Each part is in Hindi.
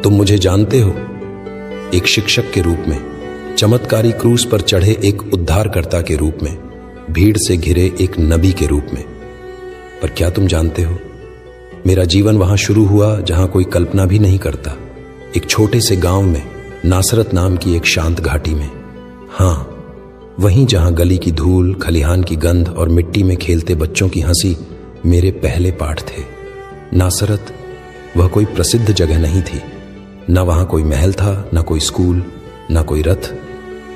तुम मुझे जानते हो, एक शिक्षक के रूप में, चमत्कारी क्रूस पर चढ़े एक उद्धारकर्ता के रूप में, भीड़ से घिरे एक नबी के रूप में। पर क्या तुम जानते हो, मेरा जीवन वहां शुरू हुआ जहां कोई कल्पना भी नहीं करता, एक छोटे से गांव में, नासरत नाम की एक शांत घाटी में। हां, वहीं जहां गली की धूल, खलिहान की गंध और मिट्टी में खेलते बच्चों की हंसी मेरे पहले पाठ थे। नासरत वह कोई प्रसिद्ध जगह नहीं थी, न वहां कोई महल था, न कोई स्कूल, न कोई रथ,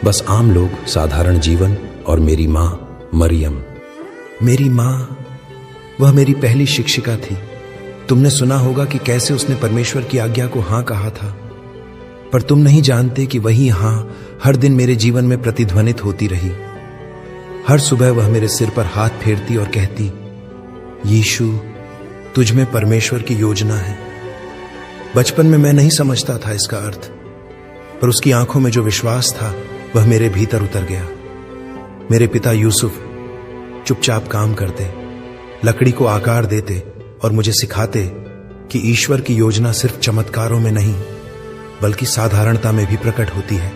बस आम लोग, साधारण जीवन और मेरी मां मरियम। मेरी मां, वह मेरी पहली शिक्षिका थी। तुमने सुना होगा कि कैसे उसने परमेश्वर की आज्ञा को हां कहा था, पर तुम नहीं जानते कि वही हां हर दिन मेरे जीवन में प्रतिध्वनित होती रही। हर सुबह वह मेरे सिर पर हाथ फेरती और कहती, यीशु, तुझ में परमेश्वर की योजना है। बचपन में मैं नहीं समझता था इसका अर्थ, पर उसकी आंखों में जो विश्वास था वह मेरे भीतर उतर गया। मेरे पिता यूसुफ चुपचाप काम करते, लकड़ी को आकार देते और मुझे सिखाते कि ईश्वर की योजना सिर्फ चमत्कारों में नहीं बल्कि साधारणता में भी प्रकट होती है।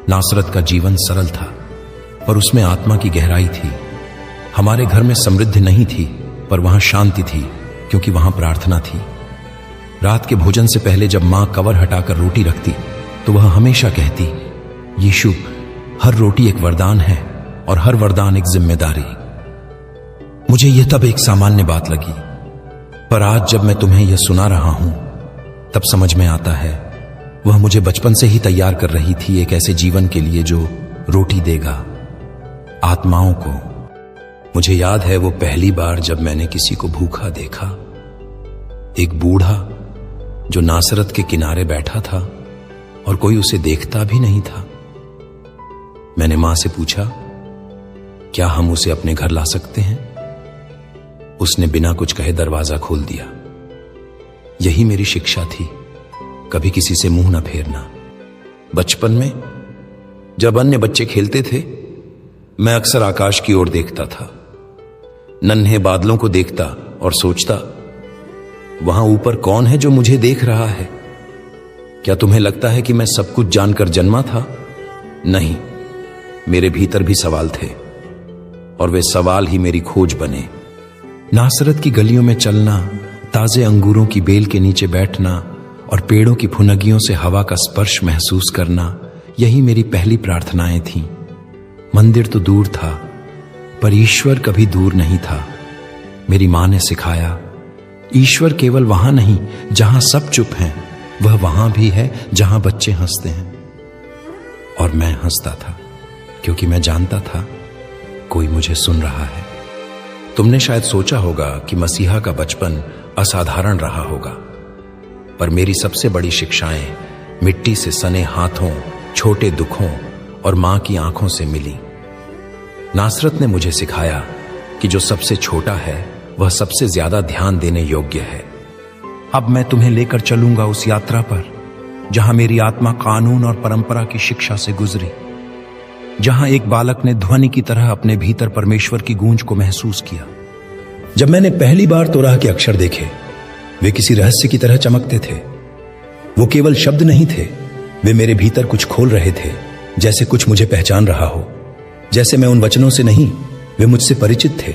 नासरत का जीवन सरल था, पर उसमें आत्मा की गहराई थी। हमारे घर में समृद्धि नहीं थी, पर वहां शांति थी, क्योंकि वहां प्रार्थना थी। रात के भोजन से पहले जब मां कवर हटाकर रोटी रखती, तो वह हमेशा कहती, यीशु, हर रोटी एक वरदान है और हर वरदान एक जिम्मेदारी। मुझे यह तब एक सामान्य बात लगी, पर आज जब मैं तुम्हें यह सुना रहा हूं, तब समझ में आता है वह मुझे बचपन से ही तैयार कर रही थी एक ऐसे जीवन के लिए जो रोटी देगा आत्माओं को। मुझे याद है वो पहली बार जब मैंने किसी को भूखा देखा, एक बूढ़ा जो नासरत के किनारे बैठा था और कोई उसे देखता भी नहीं था। मैंने मां से पूछा, क्या हम उसे अपने घर ला सकते हैं? उसने बिना कुछ कहे दरवाजा खोल दिया। यही मेरी शिक्षा थी, कभी किसी से मुंह न फेरना। बचपन में जब अन्य बच्चे खेलते थे, मैं अक्सर आकाश की ओर देखता था, नन्हे बादलों को देखता और सोचता, वहां ऊपर कौन है जो मुझे देख रहा है? क्या तुम्हें लगता है कि मैं सब कुछ जानकर जन्मा था? नहीं, मेरे भीतर भी सवाल थे और वे सवाल ही मेरी खोज बने। नासरत की गलियों में चलना, ताजे अंगूरों की बेल के नीचे बैठना और पेड़ों की फुनगियों से हवा का स्पर्श महसूस करना, यही मेरी पहली प्रार्थनाएं थीं। मंदिर तो दूर था, पर ईश्वर कभी दूर नहीं था। मेरी मां ने सिखाया, ईश्वर केवल वहां नहीं जहां सब चुप हैं, वह वहां भी है जहां बच्चे हंसते हैं। और मैं हंसता था, क्योंकि मैं जानता था कोई मुझे सुन रहा है। तुमने शायद सोचा होगा कि मसीहा का बचपन असाधारण रहा होगा, पर मेरी सबसे बड़ी शिक्षाएं मिट्टी से सने हाथों, छोटे दुखों और मां की आंखों से मिली। नासरत ने मुझे सिखाया कि जो सबसे छोटा है वह सबसे ज्यादा ध्यान देने योग्य है। अब मैं तुम्हें लेकर चलूंगा उस यात्रा पर जहां मेरी आत्मा कानून और परंपरा की शिक्षा से गुजरी, जहां एक बालक ने ध्वनि की तरह अपने भीतर परमेश्वर की गूंज को महसूस किया। जब मैंने पहली बार तोराह के अक्षर देखे, वे किसी रहस्य की तरह चमकते थे। वो केवल शब्द नहीं थे, वे मेरे भीतर कुछ खोल रहे थे, जैसे कुछ मुझे पहचान रहा हो, जैसे मैं उन वचनों से नहीं, वे मुझसे परिचित थे।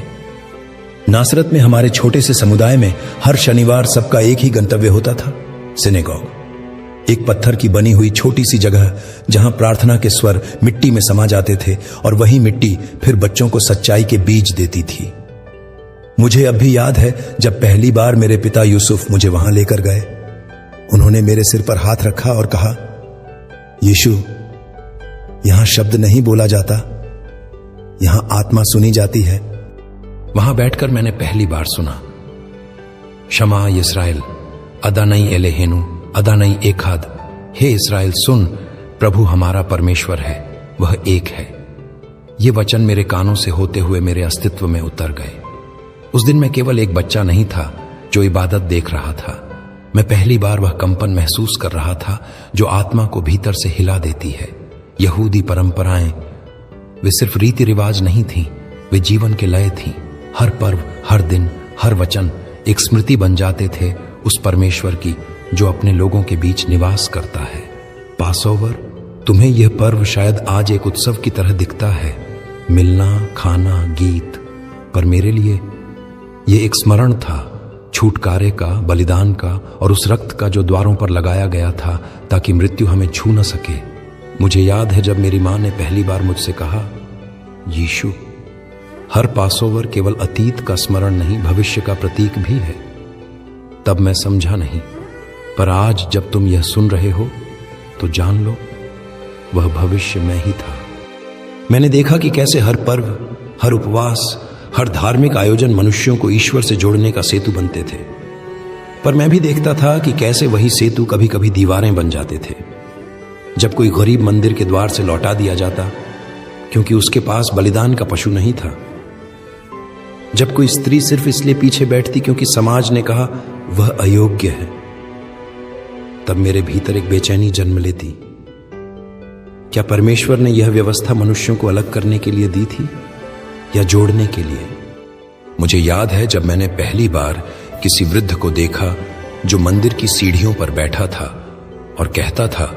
नासरत में हमारे छोटे से समुदाय में हर शनिवार सबका एक ही गंतव्य होता था, सिनेगॉग। एक पत्थर की बनी हुई छोटी सी जगह जहां प्रार्थना के स्वर मिट्टी में समा जाते थे और वही मिट्टी फिर बच्चों को सच्चाई के बीज देती थी। मुझे अब भी याद है जब पहली बार मेरे पिता यूसुफ मुझे वहां लेकर गए। उन्होंने मेरे सिर पर हाथ रखा और कहा, यीशु, यहां शब्द नहीं बोला जाता, यहां आत्मा सुनी जाती है। वहां बैठकर मैंने पहली बार सुना, शमा इस्राएल, अदानई एलेहेनु, अदानई एखाद। हे इस्राएल सुन, प्रभु हमारा परमेश्वर है, वह एक है। ये वचन मेरे कानों से होते हुए मेरे अस्तित्व में उतर गए। उस दिन मैं केवल एक बच्चा नहीं था जो इबादत देख रहा था, मैं पहली बार वह कंपन महसूस कर रहा था जो आत्मा को भीतर से हिला देती है। यहूदी परंपराएं वे सिर्फ रीति रिवाज नहीं थीं, वे जीवन के लय थीं। हर पर्व, हर दिन, हर वचन एक स्मृति बन जाते थे उस परमेश्वर की जो अपने लोगों के बीच निवास करता है। पासओवर, तुम्हें यह पर्व शायद आज एक उत्सव की तरह दिखता है, मिलना, खाना, गीत, पर मेरे लिए यह एक स्मरण था, छुटकारे का, बलिदान का और उस रक्त का जो द्वारों पर लगाया गया था ताकि मृत्यु हमें छू न सके। मुझे याद है जब मेरी मां ने पहली बार मुझसे कहा, यीशु, हर पासओवर केवल अतीत का स्मरण नहीं, भविष्य का प्रतीक भी है। तब मैं समझा नहीं, पर आज जब तुम यह सुन रहे हो तो जान लो, वह भविष्य में ही था। मैंने देखा कि कैसे हर पर्व, हर उपवास, हर धार्मिक आयोजन मनुष्यों को ईश्वर से जोड़ने का सेतु बनते थे, पर मैं भी देखता था कि कैसे वही सेतु कभी कभी दीवारें बन जाते थे। जब कोई गरीब मंदिर के द्वार से लौटा दिया जाता क्योंकि उसके पास बलिदान का पशु नहीं था, जब कोई स्त्री सिर्फ इसलिए पीछे बैठती क्योंकि समाज ने कहा वह अयोग्य है, तब मेरे भीतर एक बेचैनी जन्म लेती। क्या परमेश्वर ने यह व्यवस्था मनुष्यों को अलग करने के लिए दी थी या जोड़ने के लिए? मुझे याद है जब मैंने पहली बार किसी वृद्ध को देखा जो मंदिर की सीढ़ियों पर बैठा था और कहता था,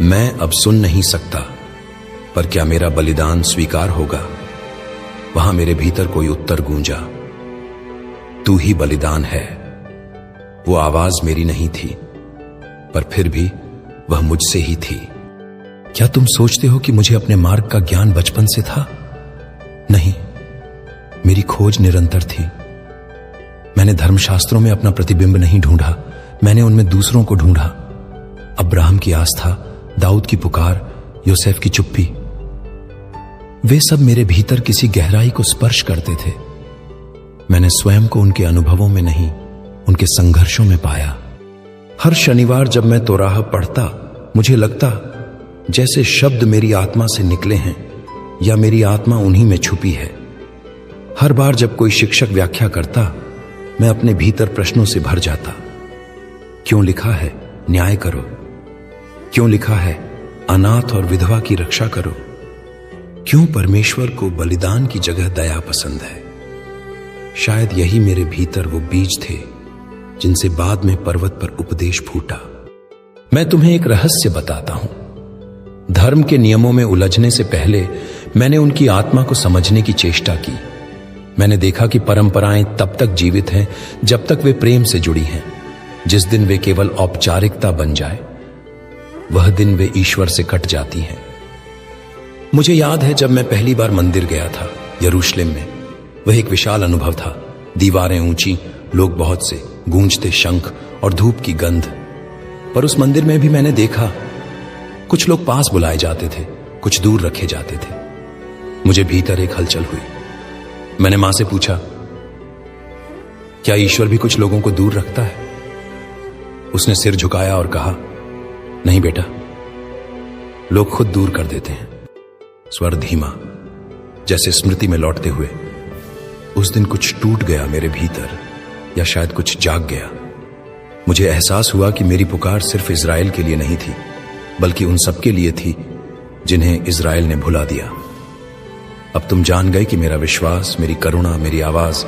मैं अब सुन नहीं सकता, पर क्या मेरा बलिदान स्वीकार होगा? वहां मेरे भीतर कोई उत्तर गूंजा, तू ही बलिदान है। वो आवाज मेरी नहीं थी, पर फिर भी वह मुझसे ही थी। क्या तुम सोचते हो कि मुझे अपने मार्ग का ज्ञान बचपन से था? नहीं, मेरी खोज निरंतर थी। मैंने धर्मशास्त्रों में अपना प्रतिबिंब नहीं ढूंढा, मैंने उनमें दूसरों को ढूंढा। अब्राहम की आस्था, दाऊद की पुकार, योसेफ की चुप्पी, वे सब मेरे भीतर किसी गहराई को स्पर्श करते थे। मैंने स्वयं को उनके अनुभवों में नहीं, उनके संघर्षों में पाया। हर शनिवार जब मैं तोराह पढ़ता, मुझे लगता जैसे शब्द मेरी आत्मा से निकले हैं या मेरी आत्मा उन्हीं में छुपी है। हर बार जब कोई शिक्षक व्याख्या करता, मैं अपने भीतर प्रश्नों से भर जाता। क्यों लिखा है न्याय करो? क्यों लिखा है अनाथ और विधवा की रक्षा करो? क्यों परमेश्वर को बलिदान की जगह दया पसंद है? शायद यही मेरे भीतर वो बीज थे जिनसे बाद में पर्वत पर उपदेश फूटा। मैं तुम्हें एक रहस्य बताता हूं। धर्म के नियमों में उलझने से पहले मैंने उनकी आत्मा को समझने की चेष्टा की। मैंने देखा कि परंपराएं तब तक जीवित हैं जब तक वे प्रेम से जुड़ी हैं। जिस दिन वे केवल औपचारिकता बन जाए, वह दिन वे ईश्वर से कट जाती हैं। मुझे याद है जब मैं पहली बार मंदिर गया था यरूशलेम में, वह एक विशाल अनुभव था। दीवारें ऊंची, लोग बहुत से, गूंजते शंख और धूप की गंध। पर उस मंदिर में भी मैंने देखा, कुछ लोग पास बुलाए जाते थे, कुछ दूर रखे जाते थे। मुझे भीतर एक हलचल हुई। मैंने मां से पूछा, क्या ईश्वर भी कुछ लोगों को दूर रखता है? उसने सिर झुकाया और कहा, नहीं बेटा, लोग खुद दूर कर देते हैं। स्वर धीमा, जैसे स्मृति में लौटते हुए। उस दिन कुछ टूट गया मेरे भीतर, या शायद कुछ जाग गया। मुझे एहसास हुआ कि मेरी पुकार सिर्फ इज़राइल के लिए नहीं थी, बल्कि उन सबके लिए थी जिन्हें इज़राइल ने भुला दिया। अब तुम जान गए कि मेरा विश्वास, मेरी करुणा, मेरी आवाज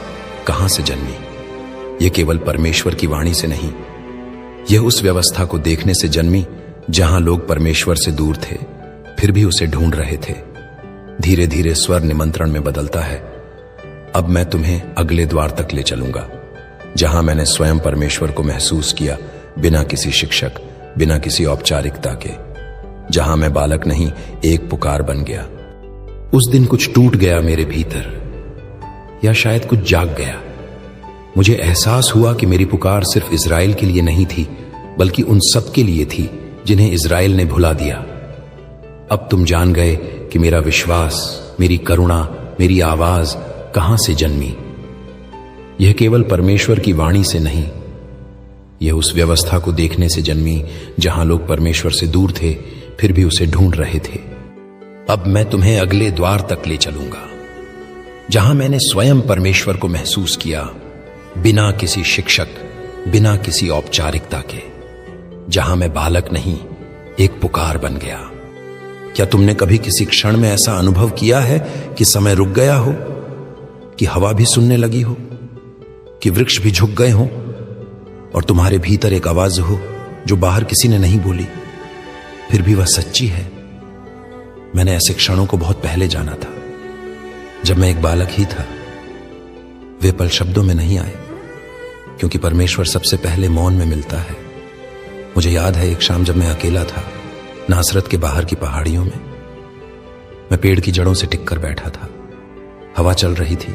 कहां से जन्मी। यह केवल परमेश्वर की वाणी से नहीं, यह उस व्यवस्था को देखने से जन्मी जहां लोग परमेश्वर से दूर थे, फिर भी उसे ढूंढ रहे थे। धीरे धीरे स्वर निमंत्रण में बदलता है। अब मैं तुम्हें अगले द्वार तक ले चलूंगा, जहां मैंने स्वयं परमेश्वर को महसूस किया, बिना किसी शिक्षक, बिना किसी औपचारिकता के। जहां मैं बालक नहीं, एक पुकार बन गया। उस दिन कुछ टूट गया मेरे भीतर, या शायद कुछ जाग गया। मुझे एहसास हुआ कि मेरी पुकार सिर्फ इज़राइल के लिए नहीं थी, बल्कि उन सब के लिए थी जिन्हें इज़राइल ने भुला दिया। अब तुम जान गए कि मेरा विश्वास, मेरी करुणा, मेरी आवाज कहां से जन्मी। यह केवल परमेश्वर की वाणी से नहीं, यह उस व्यवस्था को देखने से जन्मी जहां लोग परमेश्वर से दूर थे, फिर भी उसे ढूंढ रहे थे। अब मैं तुम्हें अगले द्वार तक ले चलूंगा, जहां मैंने स्वयं परमेश्वर को महसूस किया, बिना किसी शिक्षक, बिना किसी औपचारिकता के। जहां मैं बालक नहीं, एक पुकार बन गया। क्या तुमने कभी किसी क्षण में ऐसा अनुभव किया है कि समय रुक गया हो, कि हवा भी सुनने लगी हो, कि वृक्ष भी झुक गए हों और तुम्हारे भीतर एक आवाज हो जो बाहर किसी ने नहीं बोली, फिर भी वह सच्ची है। मैंने ऐसे क्षणों को बहुत पहले जाना था, जब मैं एक बालक ही था। वे पल शब्दों में नहीं आए, क्योंकि परमेश्वर सबसे पहले मौन में मिलता है। मुझे याद है एक शाम जब मैं अकेला था नासरत के बाहर की पहाड़ियों में। मैं पेड़ की जड़ों से टिक कर बैठा था। हवा चल रही थी,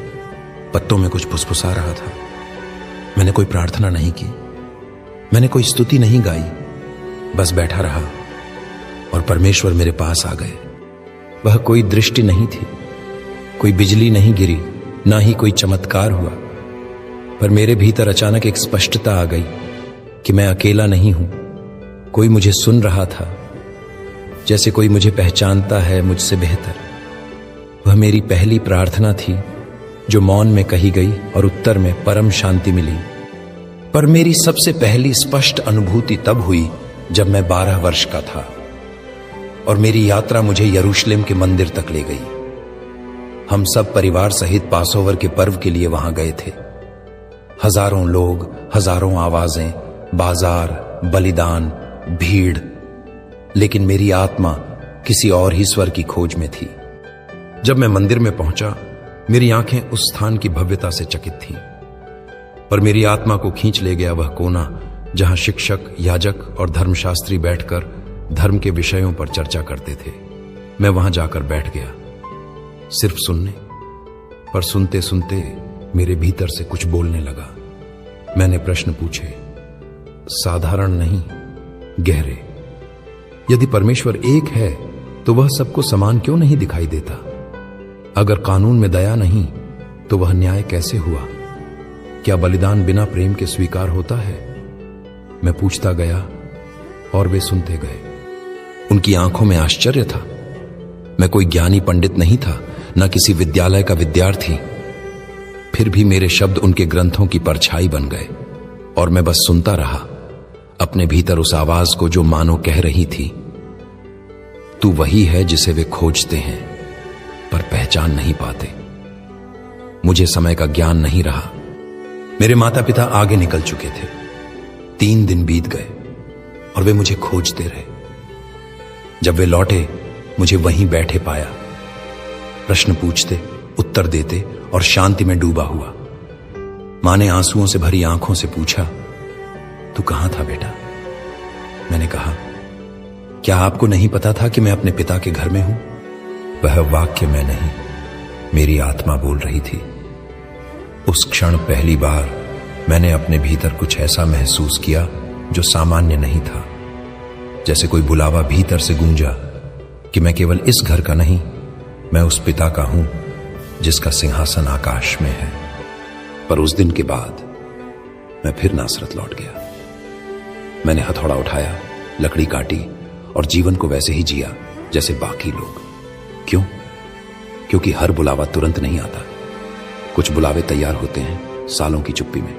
पत्तों में कुछ फुसफुसा रहा था। मैंने कोई प्रार्थना नहीं की, मैंने कोई स्तुति नहीं गाई, बस बैठा रहा और परमेश्वर मेरे पास आ गए। वह कोई दृष्टि नहीं थी, कोई बिजली नहीं गिरी, ना ही कोई चमत्कार हुआ, पर मेरे भीतर अचानक एक स्पष्टता आ गई कि मैं अकेला नहीं हूं। कोई मुझे सुन रहा था, जैसे कोई मुझे पहचानता है मुझसे बेहतर। वह मेरी पहली प्रार्थना थी जो मौन में कही गई और उत्तर में परम शांति मिली। पर मेरी सबसे पहली स्पष्ट अनुभूति तब हुई जब मैं 12 वर्ष का था और मेरी यात्रा मुझे यरूशलेम के मंदिर तक ले गई। हम सब परिवार सहित पासोवर के पर्व के लिए वहां गए थे। हजारों लोग, हजारों आवाजें, बाजार, बलिदान, भीड़, लेकिन मेरी आत्मा किसी और ही स्वर की खोज में थी। जब मैं मंदिर में पहुंचा, मेरी आंखें उस स्थान की भव्यता से चकित थीं, पर मेरी आत्मा को खींच ले गया वह कोना जहां शिक्षक, याजक और धर्मशास्त्री बैठकर धर्म के विषयों पर चर्चा करते थे। मैं वहां जाकर बैठ गया, सिर्फ सुनने, पर सुनते सुनते मेरे भीतर से कुछ बोलने लगा। मैंने प्रश्न पूछे, साधारण नहीं, गहरे। यदि परमेश्वर एक है तो वह सबको समान क्यों नहीं दिखाई देता? अगर कानून में दया नहीं तो वह न्याय कैसे हुआ? क्या बलिदान बिना प्रेम के स्वीकार होता है? मैं पूछता गया और वे सुनते गए। उनकी आंखों में आश्चर्य था। मैं कोई ज्ञानी पंडित नहीं था, न किसी विद्यालय का विद्यार्थी। फिर भी मेरे शब्द उनके ग्रंथों की परछाई बन गए और मैं बस सुनता रहा, अपने भीतर उस आवाज को जो मानो कह रही थी, तू वही है जिसे वे खोजते हैं पर पहचान नहीं पाते। मुझे समय का ज्ञान नहीं रहा। मेरे माता पिता आगे निकल चुके थे। 3 दिन बीत गए और वे मुझे खोजते रहे। जब वे लौटे, मुझे वहीं बैठे पाया। प्रश्न पूछते, उत्तर देते और शांति में डूबा हुआ। मां ने आंसुओं से भरी आंखों से पूछा, तू कहां था बेटा? मैंने कहा, क्या आपको नहीं पता था कि मैं अपने पिता के घर में हूं? वह वाक्य मैं नहीं, मेरी आत्मा बोल रही थी। उस क्षण पहली बार मैंने अपने भीतर कुछ ऐसा महसूस किया जो सामान्य नहीं था। जैसे कोई बुलावा भीतर से गूंजा कि मैं केवल इस घर का नहीं, मैं उस पिता का हूं जिसका सिंहासन आकाश में है। पर उस दिन के बाद मैं फिर नासरत लौट गया। मैंने हथौड़ा उठाया, लकड़ी काटी और जीवन को वैसे ही जिया जैसे बाकी लोग। क्यों? क्योंकि हर बुलावा तुरंत नहीं आता। कुछ बुलावे तैयार होते हैं सालों की चुप्पी में।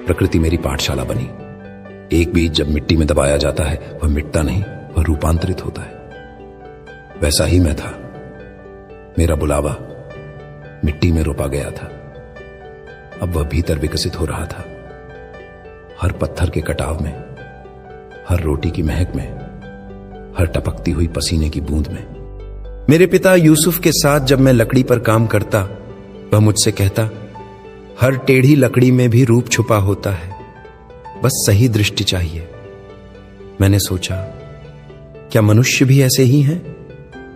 प्रकृति मेरी पाठशाला बनी। एक बीज जब मिट्टी में दबाया जाता है, वह मिटता नहीं, वह रूपांतरित होता है। वैसा ही मैं था। मेरा बुलावा मिट्टी में रोपा गया था, अब वह भीतर विकसित हो रहा था। हर पत्थर के कटाव में, हर रोटी की महक में, हर टपकती हुई पसीने की बूंद में। मेरे पिता यूसुफ के साथ जब मैं लकड़ी पर काम करता, वह मुझसे कहता, हर टेढ़ी लकड़ी में भी रूप छुपा होता है, बस सही दृष्टि चाहिए। मैंने सोचा, क्या मनुष्य भी ऐसे ही हैं?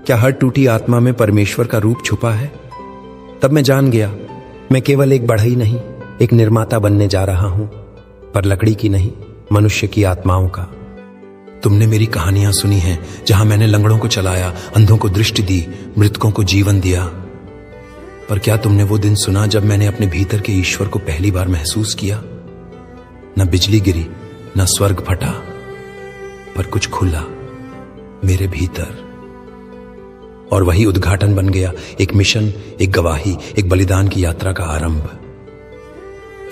क्या हर टूटी आत्मा में परमेश्वर का रूप छुपा है? तब मैं जान गया, मैं केवल एक बढ़ई नहीं, एक निर्माता बनने जा रहा हूं, पर लकड़ी की नहीं, मनुष्य की आत्माओं का। तुमने मेरी कहानियां सुनी हैं, जहां मैंने लंगड़ों को चलाया, अंधों को दृष्टि दी, मृतकों को जीवन दिया। पर क्या तुमने वो दिन सुना जब मैंने अपने भीतर के ईश्वर को पहली बार महसूस किया? न बिजली गिरी, न स्वर्ग फटा, पर कुछ खुला मेरे भीतर। और वही उद्घाटन बन गया, एक मिशन, एक गवाही, एक बलिदान की यात्रा का आरंभ।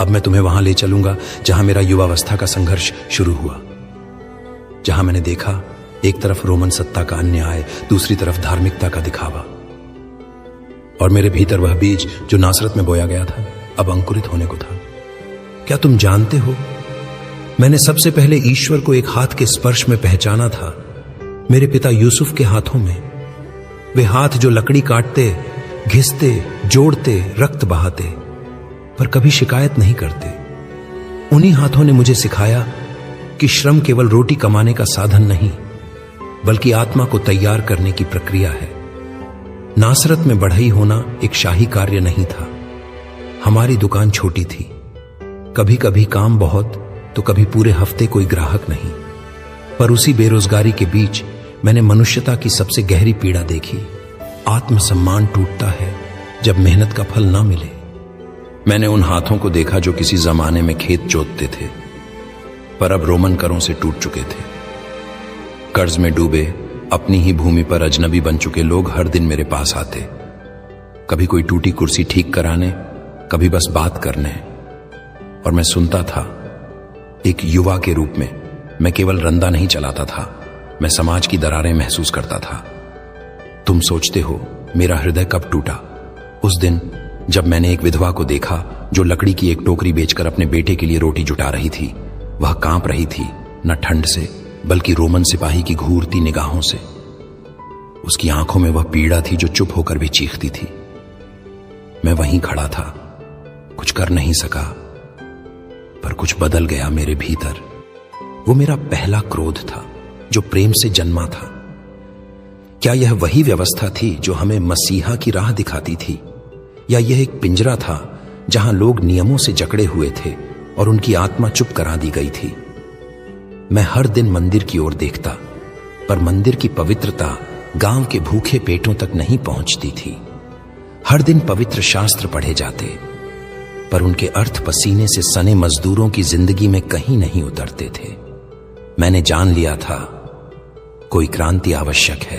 अब मैं तुम्हें वहां ले चलूंगा जहां मेरा युवावस्था का संघर्ष शुरू हुआ, जहां मैंने देखा एक तरफ रोमन सत्ता का अन्याय, दूसरी तरफ धार्मिकता का दिखावा। और मेरे भीतर वह बीज जो नासरत में बोया गया था, अब अंकुरित होने को था। क्या तुम जानते हो, मैंने सबसे पहले ईश्वर को एक हाथ के स्पर्श में पहचाना था, मेरे पिता यूसुफ के हाथों में। वे हाथ जो लकड़ी काटते, घिसते, जोड़ते, रक्त बहाते, पर कभी शिकायत नहीं करते। उन्हीं हाथों ने मुझे सिखाया कि श्रम केवल रोटी कमाने का साधन नहीं, बल्कि आत्मा को तैयार करने की प्रक्रिया है। नासरत में बढ़ई होना एक शाही कार्य नहीं था। हमारी दुकान छोटी थी, कभी कभी काम बहुत तो कभी पूरे हफ्ते कोई ग्राहक नहीं। पर उसी बेरोजगारी के बीच मैंने मनुष्यता की सबसे गहरी पीड़ा देखी। आत्मसम्मान टूटता है जब मेहनत का फल ना मिले। मैंने उन हाथों को देखा जो किसी जमाने में खेत जोतते थे, पर अब रोमन करों से टूट चुके थे। कर्ज में डूबे, अपनी ही भूमि पर अजनबी बन चुके लोग हर दिन मेरे पास आते, कभी कोई टूटी कुर्सी ठीक कराने, कभी बस बात करने। और मैं सुनता था। एक युवा के रूप में मैं केवल रंदा नहीं चलाता था, मैं समाज की दरारें महसूस करता था। तुम सोचते हो मेरा हृदय कब टूटा? उस दिन जब मैंने एक विधवा को देखा जो लकड़ी की एक टोकरी बेचकर अपने बेटे के लिए रोटी जुटा रही थी। वह कांप रही थी, न ठंड से बल्कि रोमन सिपाही की घूरती निगाहों से। उसकी आंखों में वह पीड़ा थी जो चुप होकर भी चीखती थी। मैं वहीं खड़ा था, कुछ कर नहीं सका, पर कुछ बदल गया मेरे भीतर। वो मेरा पहला क्रोध था जो प्रेम से जन्मा था। क्या यह वही व्यवस्था थी जो हमें मसीहा की राह दिखाती थी, या यह एक पिंजरा था जहां लोग नियमों से जकड़े हुए थे और उनकी आत्मा चुप करा दी गई थी? मैं हर दिन मंदिर की ओर देखता, पर मंदिर की पवित्रता गांव के भूखे पेटों तक नहीं पहुंचती थी। हर दिन पवित्र शास्त्र पढ़े जाते, पर उनके अर्थ पसीने से सने मजदूरों की जिंदगी में कहीं नहीं उतरते थे। मैंने जान लिया था कोई क्रांति आवश्यक है।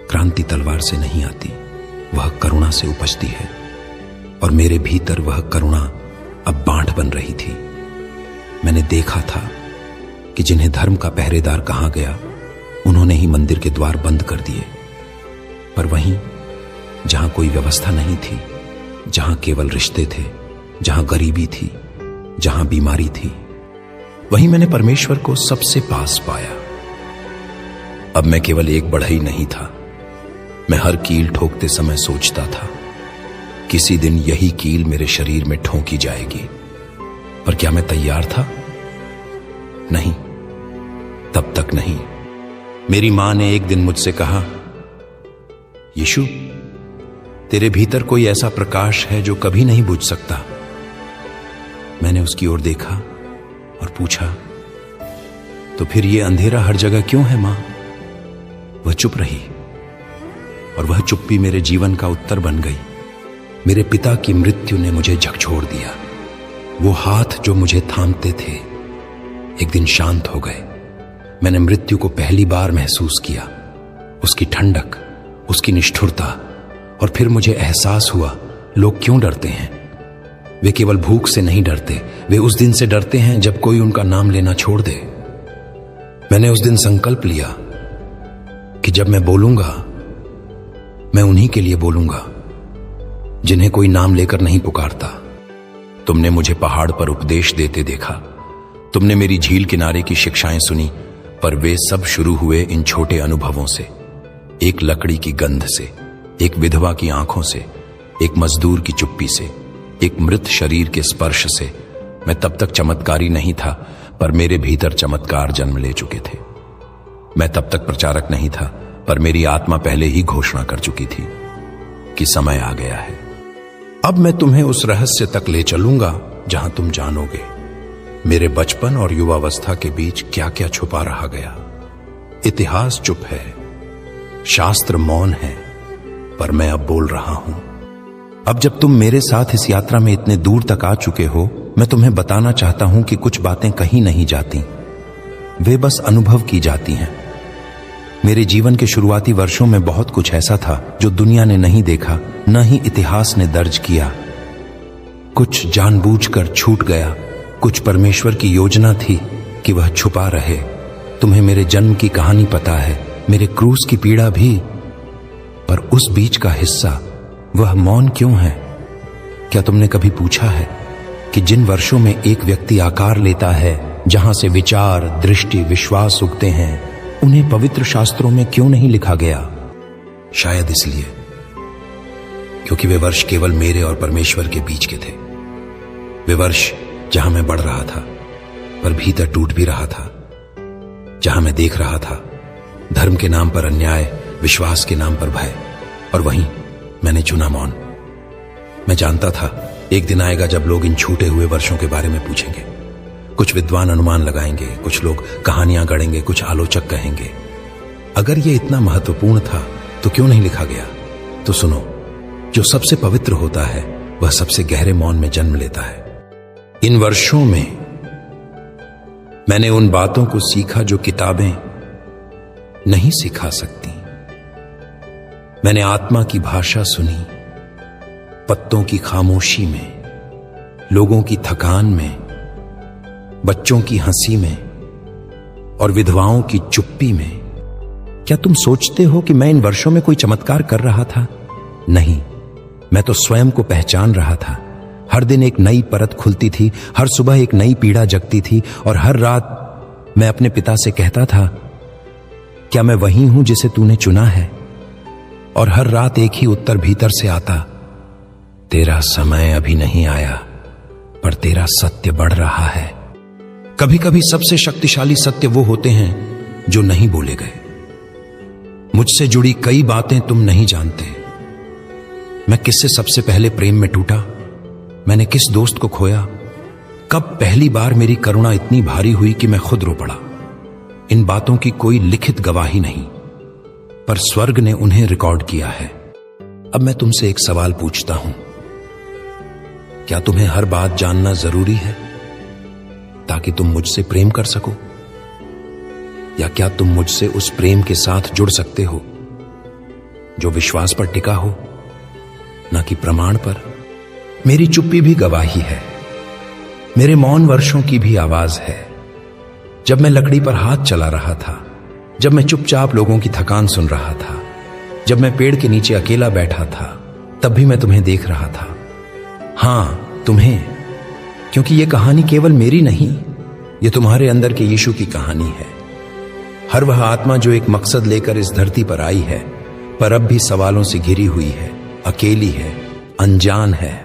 क्रांति तलवार से नहीं आती, वह करुणा से उपजती है, और मेरे भीतर वह करुणा अब बांट बन रही थी। मैंने देखा था कि जिन्हें धर्म का पहरेदार कहा गया, उन्होंने ही मंदिर के द्वार बंद कर दिए। पर वहीं जहां कोई व्यवस्था नहीं थी, जहां केवल रिश्ते थे, जहां गरीबी थी, जहां बीमारी थी, वहीं मैंने परमेश्वर को सबसे पास पाया। अब मैं केवल एक बढ़ई नहीं था। मैं हर कील ठोकते समय सोचता था, किसी दिन यही कील मेरे शरीर में ठोंकी जाएगी। पर क्या मैं तैयार था? नहीं, तब तक नहीं। मेरी मां ने एक दिन मुझसे कहा, यीशु, तेरे भीतर कोई ऐसा प्रकाश है जो कभी नहीं बुझ सकता। मैंने उसकी ओर देखा और पूछा, तो फिर ये अंधेरा हर जगह क्यों है मां? वह चुप रही, और वह चुप्पी मेरे जीवन का उत्तर बन गई। मेरे पिता की मृत्यु ने मुझे झकझोर दिया। वो हाथ जो मुझे थामते थे एक दिन शांत हो गए। मैंने मृत्यु को पहली बार महसूस किया, उसकी ठंडक, उसकी निष्ठुरता। और फिर मुझे एहसास हुआ लोग क्यों डरते हैं। वे केवल भूख से नहीं डरते, वे उस दिन से डरते हैं जब कोई उनका नाम लेना छोड़ दे। मैंने उस दिन संकल्प लिया कि जब मैं बोलूंगा, मैं उन्हीं के लिए बोलूंगा जिन्हें कोई नाम लेकर नहीं पुकारता। तुमने मुझे पहाड़ पर उपदेश देते देखा, तुमने मेरी झील किनारे की शिक्षाएं सुनी, पर वे सब शुरू हुए इन छोटे अनुभवों से। एक लकड़ी की गंध से, एक विधवा की आंखों से, एक मजदूर की चुप्पी से, एक मृत शरीर के स्पर्श से। मैं तब तक चमत्कारी नहीं था, पर मेरे भीतर चमत्कार जन्म ले चुके थे। मैं तब तक प्रचारक नहीं था, पर मेरी आत्मा पहले ही घोषणा कर चुकी थी कि समय आ गया है। अब मैं तुम्हें उस रहस्य तक ले चलूंगा जहां तुम जानोगे मेरे बचपन और युवावस्था के बीच क्या क्या छुपा रहा गया। इतिहास चुप है, शास्त्र मौन है, पर मैं अब बोल रहा हूं। अब जब तुम मेरे साथ इस यात्रा में इतने दूर तक आ चुके हो, मैं तुम्हें बताना चाहता हूं कि कुछ बातें कहीं नहीं जाती, वे बस अनुभव की जाती हैं। मेरे जीवन के शुरुआती वर्षों में बहुत कुछ ऐसा था जो दुनिया ने नहीं देखा, न ही इतिहास ने दर्ज किया। कुछ जानबूझकर छूट गया, कुछ परमेश्वर की योजना थी कि वह छुपा रहे। तुम्हें मेरे जन्म की कहानी पता है, मेरे क्रूस की पीड़ा भी, पर उस बीच का हिस्सा, वह मौन क्यों है? क्या तुमने कभी पूछा है कि जिन वर्षों में एक व्यक्ति आकार लेता है जहां से विचार, दृष्टि, विश्वास उगते हैं, उन्हें पवित्र शास्त्रों में क्यों नहीं लिखा गया? शायद इसलिए क्योंकि वे वर्ष केवल मेरे और परमेश्वर के बीच के थे। वे वर्ष जहां मैं बढ़ रहा था पर भीतर टूट भी रहा था, जहां मैं देख रहा था धर्म के नाम पर अन्याय, विश्वास के नाम पर भय, और वहीं मैंने चुना मौन। मैं जानता था एक दिन आएगा जब लोग इन छूटे हुए वर्षों के बारे में पूछेंगे। कुछ विद्वान अनुमान लगाएंगे, कुछ लोग कहानियां गढ़ेंगे, कुछ आलोचक कहेंगे, अगर यह इतना महत्वपूर्ण था तो क्यों नहीं लिखा गया? तो सुनो, जो सबसे पवित्र होता है वह सबसे गहरे मौन में जन्म लेता है। इन वर्षों में मैंने उन बातों को सीखा जो किताबें नहीं सिखा सकती। मैंने आत्मा की भाषा सुनी, पत्तों की खामोशी में, लोगों की थकान में, बच्चों की हंसी में और विधवाओं की चुप्पी में। क्या तुम सोचते हो कि मैं इन वर्षों में कोई चमत्कार कर रहा था? नहीं, मैं तो स्वयं को पहचान रहा था। हर दिन एक नई परत खुलती थी, हर सुबह एक नई पीड़ा जगती थी, और हर रात मैं अपने पिता से कहता था, क्या मैं वही हूं जिसे तूने चुना है? और हर रात एक ही उत्तर भीतर से आता, तेरा समय अभी नहीं आया, पर तेरा सत्य बढ़ रहा है। कभी कभी सबसे शक्तिशाली सत्य वो होते हैं जो नहीं बोले गए। मुझसे जुड़ी कई बातें तुम नहीं जानते। मैं किससे सबसे पहले प्रेम में टूटा, मैंने किस दोस्त को खोया, कब पहली बार मेरी करुणा इतनी भारी हुई कि मैं खुद रो पड़ा। इन बातों की कोई लिखित गवाही नहीं, पर स्वर्ग ने उन्हें रिकॉर्ड किया है। अब मैं तुमसे एक सवाल पूछता हूं, क्या तुम्हें हर बात जानना जरूरी है ताकि तुम मुझसे प्रेम कर सको? या क्या तुम मुझसे उस प्रेम के साथ जुड़ सकते हो जो विश्वास पर टिका हो, ना कि प्रमाण पर? मेरी चुप्पी भी गवाही है, मेरे मौन वर्षों की भी आवाज है। जब मैं लकड़ी पर हाथ चला रहा था, जब मैं चुपचाप लोगों की थकान सुन रहा था, जब मैं पेड़ के नीचे अकेला बैठा था, तब भी मैं तुम्हें देख रहा था। हां, तुम्हें, क्योंकि यह कहानी केवल मेरी नहीं, यह तुम्हारे अंदर के यीशु की कहानी है। हर वह आत्मा जो एक मकसद लेकर इस धरती पर आई है, पर अब भी सवालों से घिरी हुई है, अकेली है, अनजान है,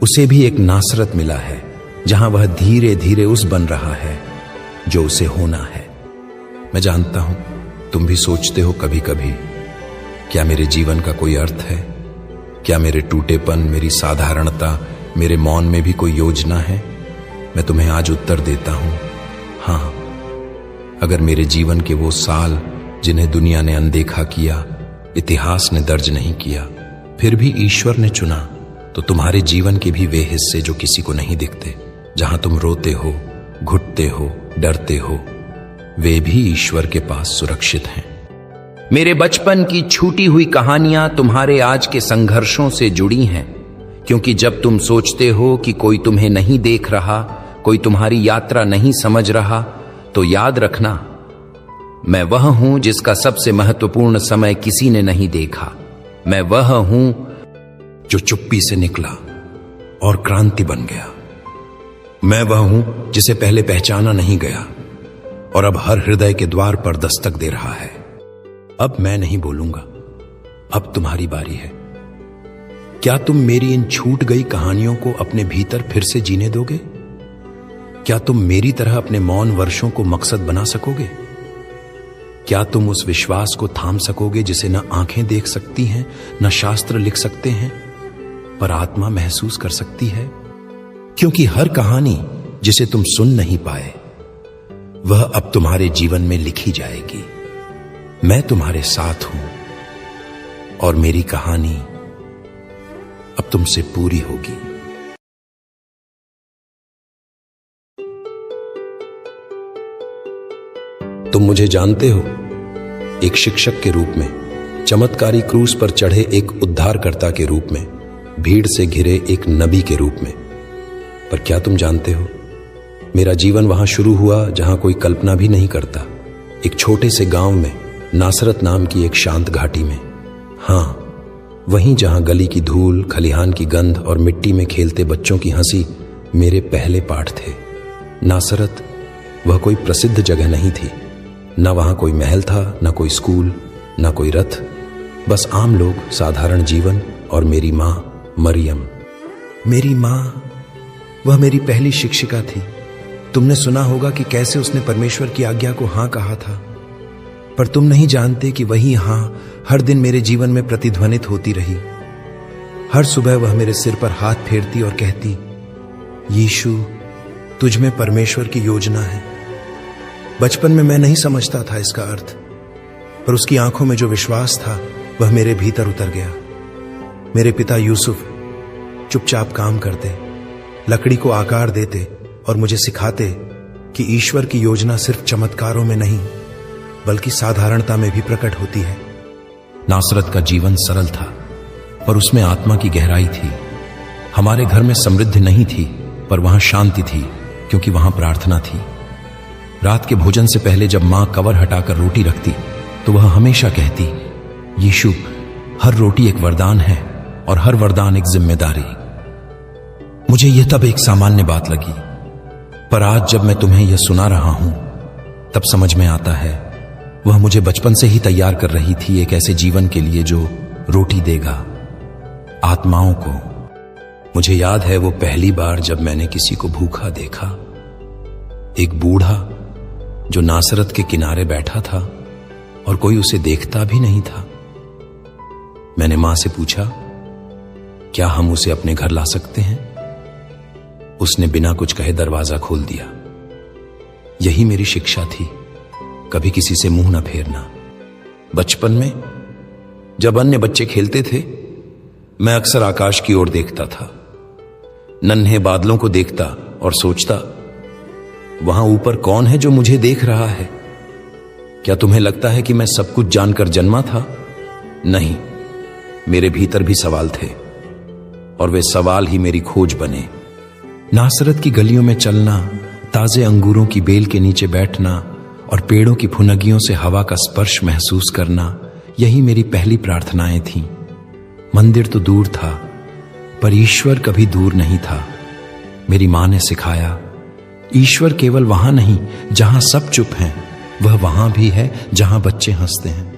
उसे भी एक नासरत मिला है जहां वह धीरे धीरे उस बन रहा है जो उसे होना है। मैं जानता हूं तुम भी सोचते हो कभी कभी, क्या मेरे जीवन का कोई अर्थ है? क्या मेरे टूटेपन, मेरी साधारणता, मेरे मौन में भी कोई योजना है? मैं तुम्हें आज उत्तर देता हूं, हां। अगर मेरे जीवन के वो साल जिन्हें दुनिया ने अनदेखा किया, इतिहास ने दर्ज नहीं किया, फिर भी ईश्वर ने चुना, तो तुम्हारे जीवन के भी वे हिस्से जो किसी को नहीं दिखते, जहां तुम रोते हो, घुटते हो, डरते हो, वे भी ईश्वर के पास सुरक्षित हैं। मेरे बचपन की छूटी हुई कहानियां तुम्हारे आज के संघर्षों से जुड़ी हैं, क्योंकि जब तुम सोचते हो कि कोई तुम्हें नहीं देख रहा, कोई तुम्हारी यात्रा नहीं समझ रहा, तो याद रखना, मैं वह हूं जिसका सबसे महत्वपूर्ण समय किसी ने नहीं देखा। मैं वह हूं जो चुप्पी से निकला और क्रांति बन गया। मैं वह हूं जिसे पहले पहचाना नहीं गया और अब हर हृदय के द्वार पर दस्तक दे रहा है। अब मैं नहीं बोलूंगा, अब तुम्हारी बारी है। क्या तुम मेरी इन छूट गई कहानियों को अपने भीतर फिर से जीने दोगे? क्या तुम मेरी तरह अपने मौन वर्षों को मकसद बना सकोगे? क्या तुम उस विश्वास को थाम सकोगे जिसे न आंखें देख सकती हैं, न शास्त्र लिख सकते हैं, पर आत्मा महसूस कर सकती है? क्योंकि हर कहानी जिसे तुम सुन नहीं पाए, वह अब तुम्हारे जीवन में लिखी जाएगी। मैं तुम्हारे साथ हूं और मेरी कहानी अब तुमसे पूरी होगी। तुम मुझे जानते हो, एक शिक्षक के रूप में, चमत्कारी क्रूस पर चढ़े एक उद्धारकर्ता के रूप में, भीड़ से घिरे एक नबी के रूप में। पर क्या तुम जानते हो, मेरा जीवन वहां शुरू हुआ जहां कोई कल्पना भी नहीं करता, एक छोटे से गांव में, नासरत नाम की एक शांत घाटी में। हां, वहीं जहां गली की धूल, खलिहान की गंध और मिट्टी में खेलते बच्चों की हंसी मेरे पहले पाठ थे। नासरत वह कोई प्रसिद्ध जगह नहीं थी। न वहां कोई महल था, न कोई स्कूल, न कोई रथ, बस आम लोग, साधारण जीवन और मेरी मां मरियम। मेरी मां, वह मेरी पहली शिक्षिका थी। तुमने सुना होगा कि कैसे उसने परमेश्वर की आज्ञा को हां कहा था, पर तुम नहीं जानते कि वही हां हर दिन मेरे जीवन में प्रतिध्वनित होती रही। हर सुबह वह मेरे सिर पर हाथ फेरती और कहती, यीशु, तुझ में परमेश्वर की योजना है। बचपन में मैं नहीं समझता था इसका अर्थ, पर उसकी आंखों में जो विश्वास था वह मेरे भीतर उतर गया। मेरे पिता यूसुफ चुपचाप काम करते, लकड़ी को आकार देते और मुझे सिखाते कि ईश्वर की योजना सिर्फ चमत्कारों में नहीं बल्कि साधारणता में भी प्रकट होती है। नासरत का जीवन सरल था, पर उसमें आत्मा की गहराई थी। हमारे घर में समृद्धि नहीं थी, पर वहां शांति थी, क्योंकि वहां प्रार्थना थी। रात के भोजन से पहले जब मां कवर हटाकर रोटी रखती, तो वह हमेशा कहती, यीशु, हर रोटी एक वरदान है और हर वरदान एक जिम्मेदारी। मुझे यह तब एक सामान्य बात लगी, पर आज जब मैं तुम्हें यह सुना रहा हूं, तब समझ में आता है वह मुझे बचपन से ही तैयार कर रही थी एक ऐसे जीवन के लिए जो रोटी देगा आत्माओं को। मुझे याद है वो पहली बार जब मैंने किसी को भूखा देखा। एक बूढ़ा जो नासरत के किनारे बैठा था और कोई उसे देखता भी नहीं था। मैंने मां से पूछा, क्या हम उसे अपने घर ला सकते हैं? उसने बिना कुछ कहे दरवाजा खोल दिया। यही मेरी शिक्षा थी, कभी किसी से मुंह न फेरना। बचपन में जब अन्य बच्चे खेलते थे, मैं अक्सर आकाश की ओर देखता था, नन्हे बादलों को देखता और सोचता, वहां ऊपर कौन है जो मुझे देख रहा है? क्या तुम्हें लगता है कि मैं सब कुछ जानकर जन्मा था? नहीं, मेरे भीतर भी सवाल थे और वे सवाल ही मेरी खोज बने। नासरत की गलियों में चलना, ताजे अंगूरों की बेल के नीचे बैठना और पेड़ों की फुनगियों से हवा का स्पर्श महसूस करना, यही मेरी पहली प्रार्थनाएं थीं। मंदिर तो दूर था, पर ईश्वर कभी दूर नहीं था। मेरी मां ने सिखाया, ईश्वर केवल वहां नहीं जहां सब चुप हैं, वह वहां भी है जहां बच्चे हंसते हैं।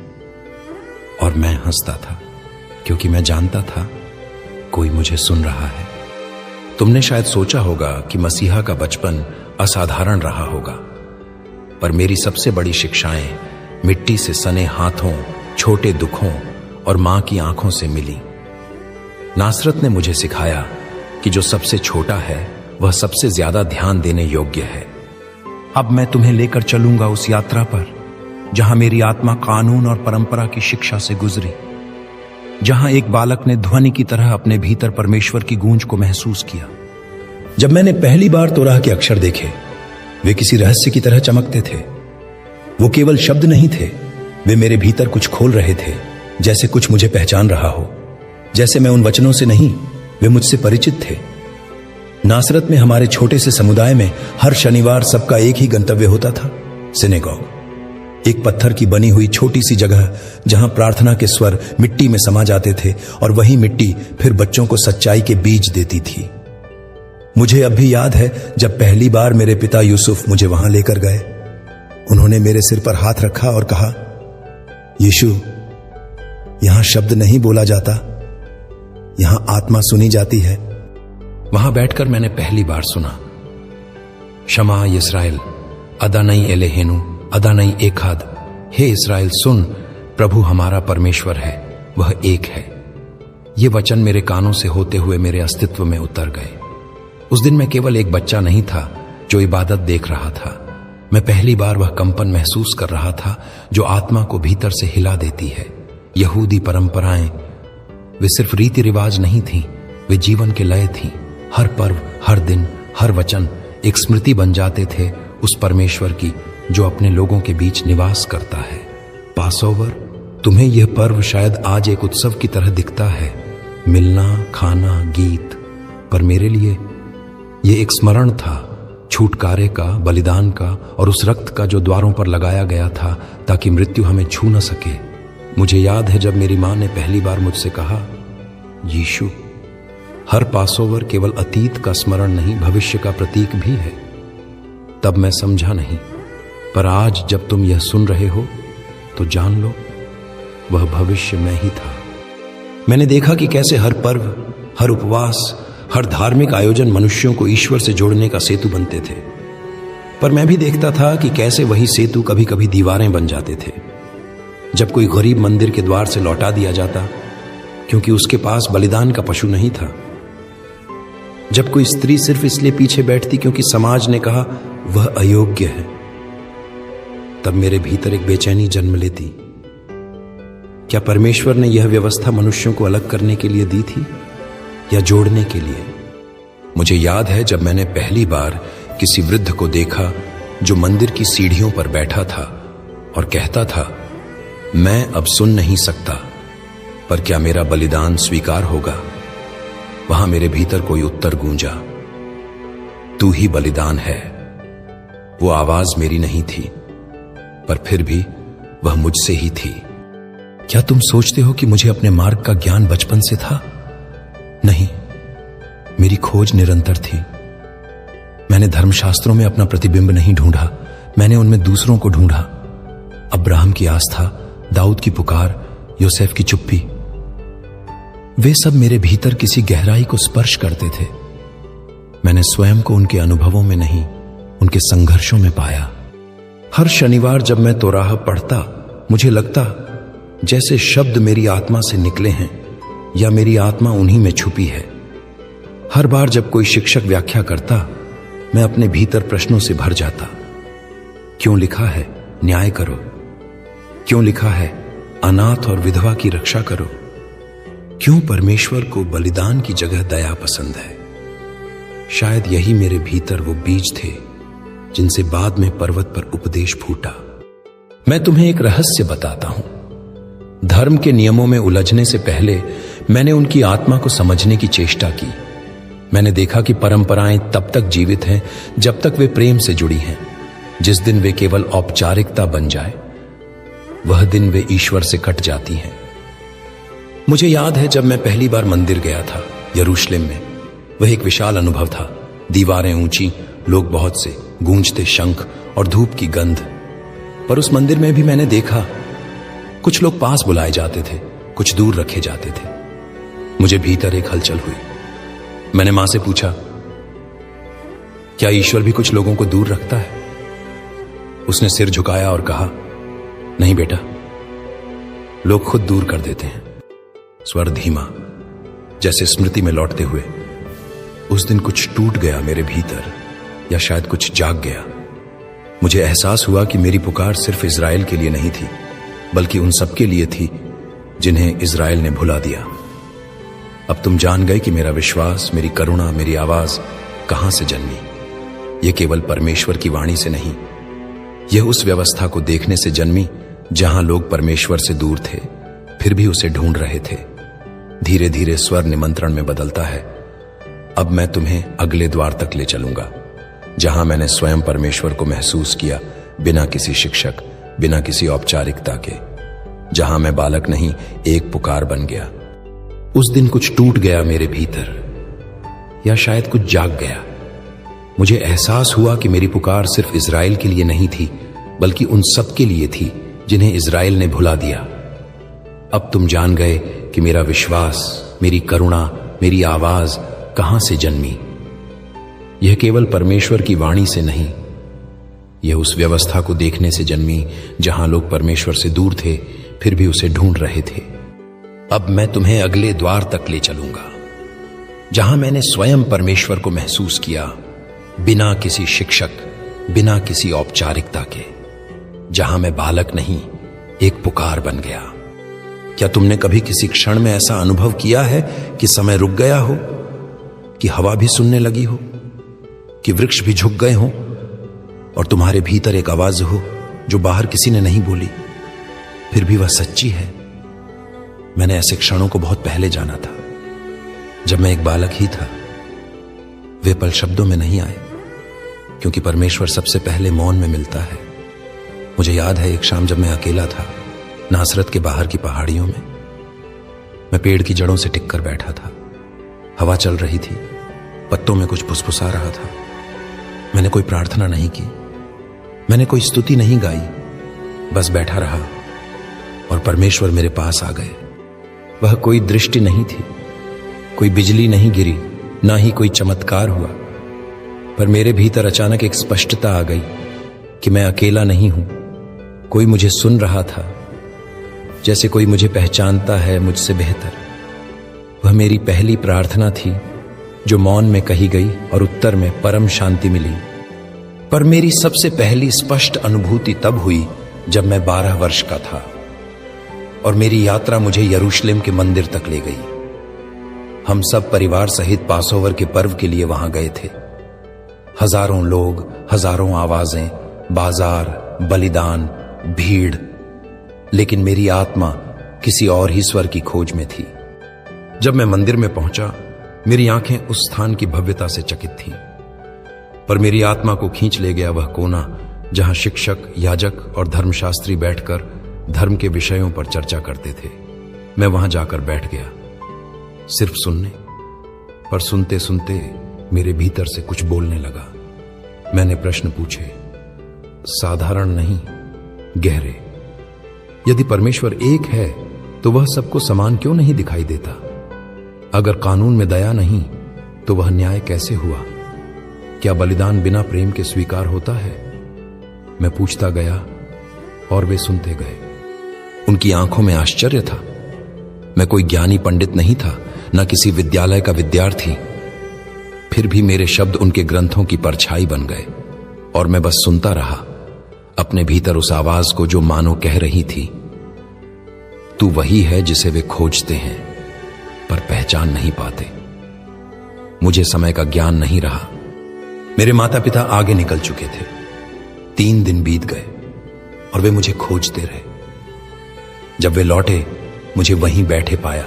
और मैं हंसता था, क्योंकि मैं जानता था कोई मुझे सुन रहा है। तुमने शायद सोचा होगा कि मसीहा का बचपन असाधारण रहा होगा, पर मेरी सबसे बड़ी शिक्षाएं मिट्टी से सने हाथों, छोटे दुखों और मां की आंखों से मिली। नासरत ने मुझे सिखाया कि जो सबसे छोटा है वह सबसे ज्यादा ध्यान देने योग्य है। अब मैं तुम्हें लेकर चलूंगा उस यात्रा पर जहां मेरी आत्मा कानून और परंपरा की शिक्षा से गुजरी, जहां एक बालक ने ध्वनि की तरह अपने भीतर परमेश्वर की गूंज को महसूस किया। जब मैंने पहली बार तोराह के अक्षर देखे, वे किसी रहस्य की तरह चमकते थे। वो केवल शब्द नहीं थे, वे मेरे भीतर कुछ खोल रहे थे, जैसे कुछ मुझे पहचान रहा हो, जैसे मैं उन वचनों से नहीं, वे मुझसे परिचित थे। नासरत में हमारे छोटे से समुदाय में हर शनिवार सबका एक ही गंतव्य होता था, सिनेगॉग। एक पत्थर की बनी हुई छोटी सी जगह जहां प्रार्थना के स्वर मिट्टी में समा जाते थे और वही मिट्टी फिर बच्चों को सच्चाई के बीज देती थी। मुझे अब भी याद है जब पहली बार मेरे पिता यूसुफ मुझे वहां लेकर गए। उन्होंने मेरे सिर पर हाथ रखा और कहा, यीशु, यहां शब्द नहीं बोला जाता, यहां आत्मा सुनी जाती है। वहां बैठकर मैंने पहली बार सुना, शमा इस्राएल, अदानई एलेहेनु, अदानई एखाद। हे इस्राएल सुन, प्रभु हमारा परमेश्वर है, वह एक है। ये वचन मेरे कानों से होते हुए मेरे अस्तित्व में उतर गए। उस दिन मैं केवल एक बच्चा नहीं था जो इबादत देख रहा था। मैं पहली बार वह कंपन महसूस कर रहा था जो आत्मा को भीतर से हिला देती है। यहूदी परंपराएं वे सिर्फ रीति रिवाज नहीं थीं, वे जीवन के लय थीं। हर पर्व, हर दिन, हर वचन एक स्मृति बन जाते थे उस परमेश्वर की जो अपने लोगों के बीच निवास करता है। पासओवर, तुम्हें यह पर्व शायद आज एक उत्सव की तरह दिखता है, मिलना, खाना, गीत, पर मेरे लिए यह एक स्मरण था, छुटकारे का, बलिदान का और उस रक्त का जो द्वारों पर लगाया गया था ताकि मृत्यु हमें छू न सके। मुझे याद है जब मेरी मां ने पहली बार मुझसे कहा, यीशु, हर पासओवर केवल अतीत का स्मरण नहीं, भविष्य का प्रतीक भी है। तब मैं समझा नहीं, पर आज जब तुम यह सुन रहे हो तो जान लो, वह भविष्य मैं ही था। मैंने देखा कि कैसे हर पर्व, हर उपवास, हर धार्मिक आयोजन मनुष्यों को ईश्वर से जोड़ने का सेतु बनते थे, पर मैं भी देखता था कि कैसे वही सेतु कभी कभी दीवारें बन जाते थे। जब कोई गरीब मंदिर के द्वार से लौटा दिया जाता क्योंकि उसके पास बलिदान का पशु नहीं था, जब कोई स्त्री सिर्फ इसलिए पीछे बैठती क्योंकि समाज ने कहा वह अयोग्य है, तब मेरे भीतर एक बेचैनी जन्म लेती। क्या परमेश्वर ने यह व्यवस्था मनुष्यों को अलग करने के लिए दी थी या जोड़ने के लिए? मुझे याद है जब मैंने पहली बार किसी वृद्ध को देखा जो मंदिर की सीढ़ियों पर बैठा था और कहता था, मैं अब सुन नहीं सकता, पर क्या मेरा बलिदान स्वीकार होगा? वहां मेरे भीतर कोई उत्तर गूंजा, तू ही बलिदान है। वो आवाज मेरी नहीं थी, पर फिर भी वह मुझसे ही थी। क्या तुम सोचते हो कि मुझे अपने मार्ग का ज्ञान बचपन से था? नहीं, मेरी खोज निरंतर थी। मैंने धर्मशास्त्रों में अपना प्रतिबिंब नहीं ढूंढा, मैंने उनमें दूसरों को ढूंढा। अब्राहम की आस्था, दाऊद की पुकार, योसेफ की चुप्पी, वे सब मेरे भीतर किसी गहराई को स्पर्श करते थे। मैंने स्वयं को उनके अनुभवों में नहीं, उनके संघर्षों में पाया। हर शनिवार जब मैं तोराह पढ़ता, मुझे लगता जैसे शब्द मेरी आत्मा से निकले हैं या मेरी आत्मा उन्हीं में छुपी है। हर बार जब कोई शिक्षक व्याख्या करता, मैं अपने भीतर प्रश्नों से भर जाता। क्यों लिखा है न्याय करो? क्यों लिखा है अनाथ और विधवा की रक्षा करो? क्यों परमेश्वर को बलिदान की जगह दया पसंद है? शायद यही मेरे भीतर वो बीज थे जिनसे बाद में पर्वत पर उपदेश फूटा। मैं तुम्हें एक रहस्य बताता हूं। धर्म के नियमों में उलझने से पहले मैंने उनकी आत्मा को समझने की चेष्टा की। मैंने देखा कि परंपराएं तब तक जीवित हैं जब तक वे प्रेम से जुड़ी हैं। जिस दिन वे केवल औपचारिकता बन जाए, वह दिन वे ईश्वर से कट जाती हैं। मुझे याद है जब मैं पहली बार मंदिर गया था यरूशलेम में, वह एक विशाल अनुभव था। दीवारें ऊंची, लोग बहुत से, गूंजते शंख और धूप की गंध। पर उस मंदिर में भी मैंने देखा, कुछ लोग पास बुलाए जाते थे, कुछ दूर रखे जाते थे। मुझे भीतर एक हलचल हुई। मैंने मां से पूछा, क्या ईश्वर भी कुछ लोगों को दूर रखता है? उसने सिर झुकाया और कहा, नहीं बेटा, लोग खुद दूर कर देते हैं। स्वर धीमा, जैसे स्मृति में लौटते हुए। उस दिन कुछ टूट गया मेरे भीतर, या शायद कुछ जाग गया। मुझे एहसास हुआ कि मेरी पुकार सिर्फ इज़राइल के लिए नहीं थी, बल्कि उन सबके लिए थी जिन्हें इज़राइल ने भुला दिया। अब तुम जान गए कि मेरा विश्वास, मेरी करुणा, मेरी आवाज कहां से जन्मी। यह केवल परमेश्वर की वाणी से नहीं, यह उस व्यवस्था को देखने से जन्मी जहां लोग परमेश्वर से दूर थे, फिर भी उसे ढूंढ रहे थे। धीरे धीरे स्वर निमंत्रण में बदलता है। अब मैं तुम्हें अगले द्वार तक ले चलूंगा, जहां मैंने स्वयं परमेश्वर को महसूस किया, बिना किसी शिक्षक, बिना किसी औपचारिकता के। जहां मैं बालक नहीं, एक पुकार बन गया। उस दिन कुछ टूट गया मेरे भीतर, या शायद कुछ जाग गया। मुझे एहसास हुआ कि मेरी पुकार सिर्फ इज़राइल के लिए नहीं थी, बल्कि उन सब के लिए थी जिन्हें इज़राइल ने भुला दिया। अब तुम जान गए कि मेरा विश्वास, मेरी करुणा, मेरी आवाज कहां से जन्मी। यह केवल परमेश्वर की वाणी से नहीं, यह उस व्यवस्था को देखने से जन्मी जहां लोग परमेश्वर से दूर थे, फिर भी उसे ढूंढ रहे थे। अब मैं तुम्हें अगले द्वार तक ले चलूंगा, जहां मैंने स्वयं परमेश्वर को महसूस किया, बिना किसी शिक्षक, बिना किसी औपचारिकता के। जहां मैं बालक नहीं, एक पुकार बन गया। क्या तुमने कभी किसी क्षण में ऐसा अनुभव किया है कि समय रुक गया हो, कि हवा भी सुनने लगी हो, कि वृक्ष भी झुक गए हों और तुम्हारे भीतर एक आवाज हो जो बाहर किसी ने नहीं बोली, फिर भी वह सच्ची है? मैंने ऐसे क्षणों को बहुत पहले जाना था, जब मैं एक बालक ही था। वे पल शब्दों में नहीं आए, क्योंकि परमेश्वर सबसे पहले मौन में मिलता है। मुझे याद है एक शाम जब मैं अकेला था, नासरत के बाहर की पहाड़ियों में। मैं पेड़ की जड़ों से टिक कर बैठा था। हवा चल रही थी, पत्तों में कुछ फुसफुसा रहा था। मैंने कोई प्रार्थना नहीं की, मैंने कोई स्तुति नहीं गाई, बस बैठा रहा और परमेश्वर मेरे पास आ गए। वह कोई दृष्टि नहीं थी, कोई बिजली नहीं गिरी, ना ही कोई चमत्कार हुआ, पर मेरे भीतर अचानक एक स्पष्टता आ गई कि मैं अकेला नहीं हूं। कोई मुझे सुन रहा था, जैसे कोई मुझे पहचानता है मुझसे बेहतर। वह मेरी पहली प्रार्थना थी जो मौन में कही गई और उत्तर में परम शांति मिली। पर मेरी सबसे पहली स्पष्ट अनुभूति तब हुई जब मैं 12 वर्ष का था और मेरी यात्रा मुझे यरूशलेम के मंदिर तक ले गई। हम सब परिवार सहित पासोवर के पर्व के लिए वहां गए थे। हजारों लोग, हजारों आवाजें, बाजार, बलिदान, भीड़, लेकिन मेरी आत्मा किसी और ही स्वर की खोज में थी। जब मैं मंदिर में पहुंचा, मेरी आंखें उस स्थान की भव्यता से चकित थीं, पर मेरी आत्मा को खींच ले गया वह कोना जहां शिक्षक, याजक और धर्मशास्त्री बैठकर धर्म के विषयों पर चर्चा करते थे। मैं वहां जाकर बैठ गया, सिर्फ सुनने, पर सुनते सुनते मेरे भीतर से कुछ बोलने लगा। मैंने प्रश्न पूछे, साधारण नहीं, गहरे। यदि परमेश्वर एक है तो वह सबको समान क्यों नहीं दिखाई देता? अगर कानून में दया नहीं तो वह न्याय कैसे हुआ? क्या बलिदान बिना प्रेम के स्वीकार होता है? मैं पूछता गया और वे सुनते गए। उनकी आंखों में आश्चर्य था। मैं कोई ज्ञानी पंडित नहीं था, न किसी विद्यालय का विद्यार्थी। फिर भी मेरे शब्द उनके ग्रंथों की परछाई बन गए और मैं बस सुनता रहा, अपने भीतर उस आवाज को जो मानो कह रही थी, तू वही है जिसे वे खोजते हैं पर पहचान नहीं पाते। मुझे समय का ज्ञान नहीं रहा। मेरे माता पिता आगे निकल चुके थे। 3 दिन बीत गए और वे मुझे खोजते रहे। जब वे लौटे, मुझे वहीं बैठे पाया।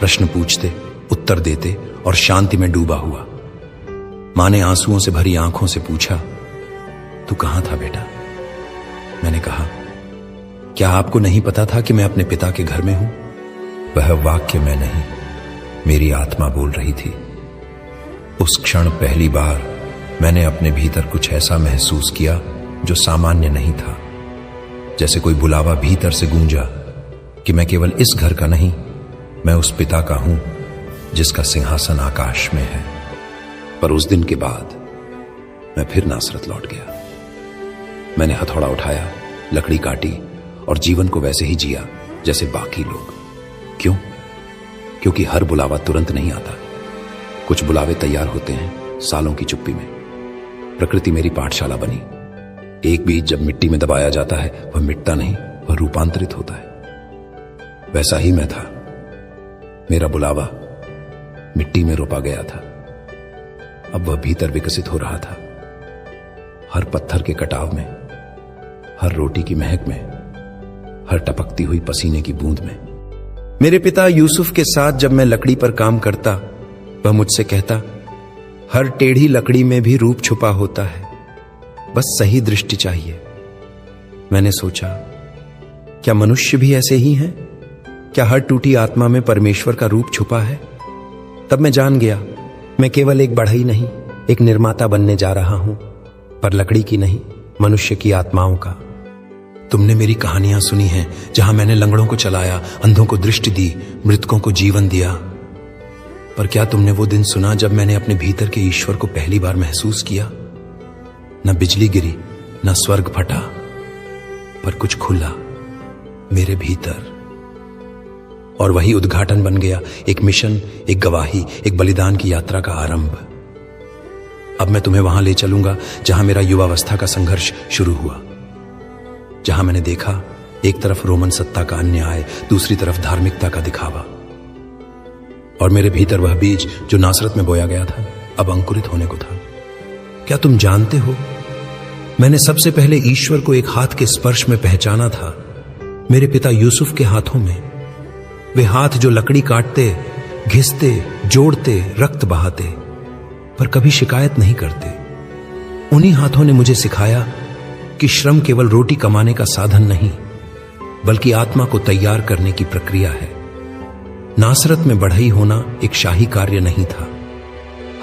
प्रश्न पूछते, उत्तर देते और शांति में डूबा हुआ। मां ने आंसुओं से भरी आंखों से पूछा, तू कहां था बेटा? मैंने कहा, क्या आपको नहीं पता था कि मैं अपने पिता के घर में हूं? वह वाक्य मैं नहीं, मेरी आत्मा बोल रही थी। उस क्षण पहली बार मैंने अपने भीतर कुछ ऐसा महसूस किया जो सामान्य नहीं था। जैसे कोई बुलावा भीतर से गूंजा कि मैं केवल इस घर का नहीं, मैं उस पिता का हूं जिसका सिंहासन आकाश में है। पर उस दिन के बाद मैं फिर नासरत लौट गया। मैंने हथौड़ा उठाया, लकड़ी काटी और जीवन को वैसे ही जिया जैसे बाकी लोग। क्यों? क्योंकि हर बुलावा तुरंत नहीं आता। कुछ बुलावे तैयार होते हैं सालों की चुप्पी में। प्रकृति मेरी पाठशाला बनी। एक बीज जब मिट्टी में दबाया जाता है, वह मिटता नहीं, वह रूपांतरित होता है। वैसा ही मैं था। मेरा बुलावा मिट्टी में रोपा गया था, अब वह भीतर विकसित हो रहा था। हर पत्थर के कटाव में, हर रोटी की महक में, हर टपकती हुई पसीने की बूंद में। मेरे पिता यूसुफ के साथ जब मैं लकड़ी पर काम करता, वह मुझसे कहता, हर टेढ़ी लकड़ी में भी रूप छुपा होता है, बस सही दृष्टि चाहिए। मैंने सोचा, क्या मनुष्य भी ऐसे ही हैं? क्या हर टूटी आत्मा में परमेश्वर का रूप छुपा है? तब मैं जान गया, मैं केवल एक बढ़ई नहीं, एक निर्माता बनने जा रहा हूं, पर लकड़ी की नहीं, मनुष्य की आत्माओं का। तुमने मेरी कहानियां सुनी हैं, जहां मैंने लंगड़ों को चलाया, अंधों को दृष्टि दी, मृतकों को जीवन दिया। पर क्या तुमने वो दिन सुना जब मैंने अपने भीतर के ईश्वर को पहली बार महसूस किया? न बिजली गिरी, न स्वर्ग फटा, पर कुछ खुला मेरे भीतर। और वही उद्घाटन बन गया, एक मिशन, एक गवाही, एक बलिदान की यात्रा का आरंभ। अब मैं तुम्हें वहां ले चलूंगा जहां मेरा युवावस्था का संघर्ष शुरू हुआ, जहां मैंने देखा एक तरफ रोमन सत्ता का अन्याय, दूसरी तरफ धार्मिकता का दिखावा। और मेरे भीतर वह बीज जो नासरत में बोया गया था, अब अंकुरित होने को था। क्या तुम जानते हो, मैंने सबसे पहले ईश्वर को एक हाथ के स्पर्श में पहचाना था, मेरे पिता यूसुफ के हाथों में। वे हाथ जो लकड़ी काटते, घिसते, जोड़ते, रक्त बहाते, पर कभी शिकायत नहीं करते। उन्हीं हाथों ने मुझे सिखाया कि श्रम केवल रोटी कमाने का साधन नहीं, बल्कि आत्मा को तैयार करने की प्रक्रिया है। नासरत में बढ़ई होना एक शाही कार्य नहीं था।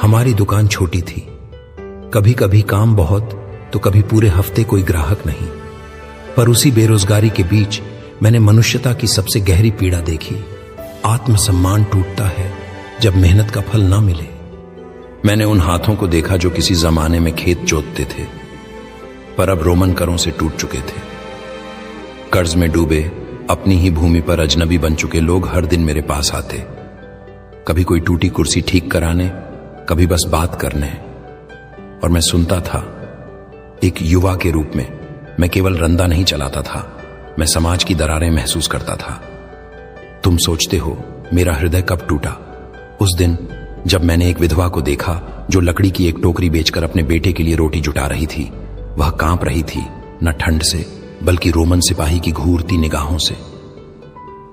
हमारी दुकान छोटी थी, कभी कभी काम बहुत तो कभी पूरे हफ्ते कोई ग्राहक नहीं। पर उसी बेरोजगारी के बीच मैंने मनुष्यता की सबसे गहरी पीड़ा देखी। आत्मसम्मान टूटता है जब मेहनत का फल ना मिले। मैंने उन हाथों को देखा जो किसी जमाने में खेत जोतते थे पर अब रोमन करों से टूट चुके थे। कर्ज में डूबे, अपनी ही भूमि पर अजनबी बन चुके लोग हर दिन मेरे पास आते, कभी कोई टूटी कुर्सी ठीक कराने, कभी बस बात करने। और मैं सुनता था। एक युवा के रूप में मैं केवल रंदा नहीं चलाता था, मैं समाज की दरारें महसूस करता था। तुम सोचते हो मेरा हृदय कब टूटा? उस दिन जब मैंने एक विधवा को देखा जो लकड़ी की एक टोकरी बेचकर अपने बेटे के लिए रोटी जुटा रही थी। वह कांप रही थी, न ठंड से बल्कि रोमन सिपाही की घूरती निगाहों से।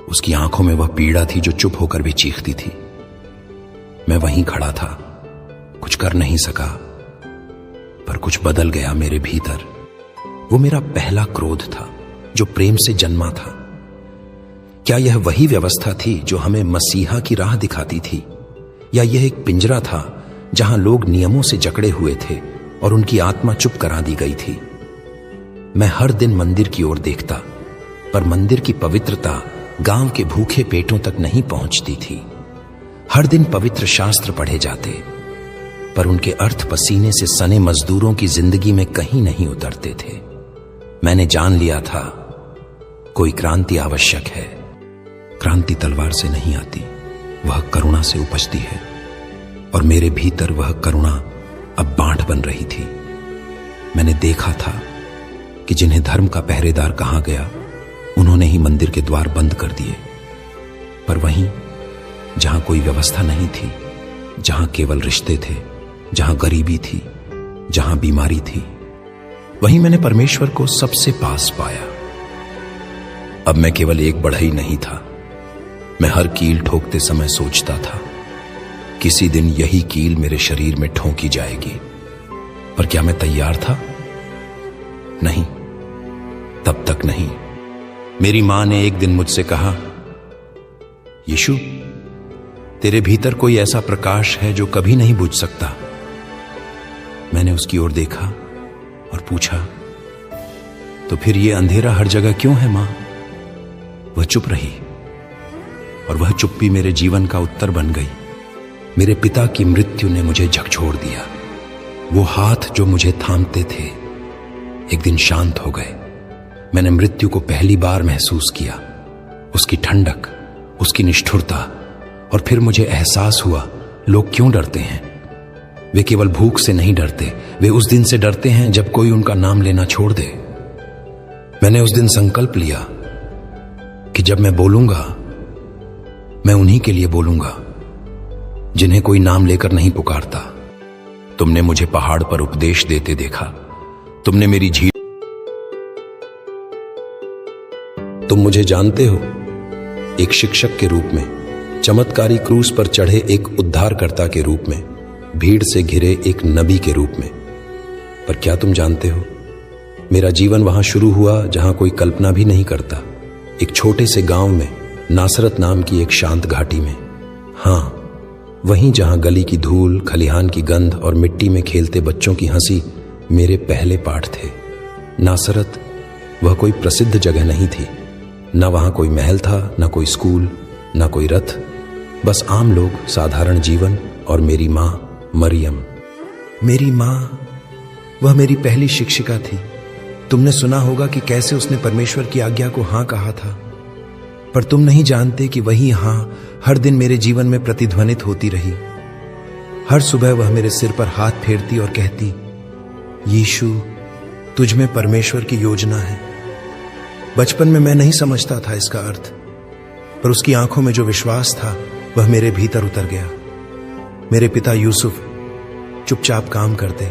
उसकी आंखों में वह पीड़ा थी जो चुप होकर भी चीखती थी। मैं वहीं खड़ा था, कुछ कर नहीं सका, पर कुछ बदल गया मेरे भीतर। वो मेरा पहला क्रोध था जो प्रेम से जन्मा था। क्या यह वही व्यवस्था थी जो हमें मसीहा की राह दिखाती थी, या यह एक पिंजरा था जहां लोग नियमों से जकड़े हुए थे और उनकी आत्मा चुप करा दी गई थी? मैं हर दिन मंदिर की ओर देखता, पर मंदिर की पवित्रता गांव के भूखे पेटों तक नहीं पहुंचती थी। हर दिन पवित्र शास्त्र पढ़े जाते, पर उनके अर्थ पसीने से सने मजदूरों की जिंदगी में कहीं नहीं उतरते थे। मैंने जान लिया था कोई क्रांति आवश्यक है। क्रांति तलवार से नहीं आती, वह करुणा से उपजती है। और मेरे भीतर वह करुणा अब बांट बन रही थी। मैंने देखा था कि जिन्हें धर्म का पहरेदार कहा गया, उन्होंने ही मंदिर के द्वार बंद कर दिए। पर वहीं जहां कोई व्यवस्था नहीं थी, जहां केवल रिश्ते थे, जहां गरीबी थी, जहां बीमारी थी, वहीं मैंने परमेश्वर को सबसे पास पाया। अब मैं केवल एक बढ़ई नहीं था। मैं हर कील ठोकते समय सोचता था, किसी दिन यही कील मेरे शरीर में ठोंकी जाएगी। पर क्या मैं तैयार था? नहीं, तब तक नहीं। मेरी मां ने एक दिन मुझसे कहा, यीशु, तेरे भीतर कोई ऐसा प्रकाश है जो कभी नहीं बुझ सकता। मैंने उसकी ओर देखा और पूछा, तो फिर ये अंधेरा हर जगह क्यों है मां? वह चुप रही, और वह चुप्पी मेरे जीवन का उत्तर बन गई। मेरे पिता की मृत्यु ने मुझे झकझोर दिया। वो हाथ जो मुझे थामते थे एक दिन शांत हो गए। मैंने मृत्यु को पहली बार महसूस किया, उसकी ठंडक, उसकी निष्ठुरता। और फिर मुझे एहसास हुआ लोग क्यों डरते हैं। वे केवल भूख से नहीं डरते, वे उस दिन से डरते हैं जब कोई उनका नाम लेना छोड़ दे। मैंने उस दिन संकल्प लिया कि जब मैं बोलूंगा, मैं उन्हीं के लिए बोलूंगा जिन्हें कोई नाम लेकर नहीं पुकारता। तुमने मुझे पहाड़ पर उपदेश देते देखा, तुमने मेरी झील। तुम मुझे जानते हो, एक शिक्षक के रूप में, चमत्कारी क्रूस पर चढ़े एक उद्धारकर्ता के रूप में, भीड़ से घिरे एक नबी के रूप में। पर क्या तुम जानते हो, मेरा जीवन वहां शुरू हुआ जहां कोई कल्पना भी नहीं करता। एक छोटे से गांव में, नासरत नाम की एक शांत घाटी में। हां, वहीं जहां गली की धूल, खलिहान की गंध और मिट्टी में खेलते बच्चों की हंसी मेरे पहले पाठ थे। नासरत वह कोई प्रसिद्ध जगह नहीं थी। न वहां कोई महल था, न कोई स्कूल, न कोई रथ। बस आम लोग, साधारण जीवन और मेरी मां मरियम। मेरी मां, वह मेरी पहली शिक्षिका थी। तुमने सुना होगा कि कैसे उसने परमेश्वर की आज्ञा को हां कहा था, पर तुम नहीं जानते कि वही हां हर दिन मेरे जीवन में प्रतिध्वनित होती रही। हर सुबह वह मेरे सिर पर हाथ फेरती और कहती, यीशु, तुझ में परमेश्वर की योजना है। बचपन में मैं नहीं समझता था इसका अर्थ, पर उसकी आंखों में जो विश्वास था वह मेरे भीतर उतर गया। मेरे पिता यूसुफ चुपचाप काम करते,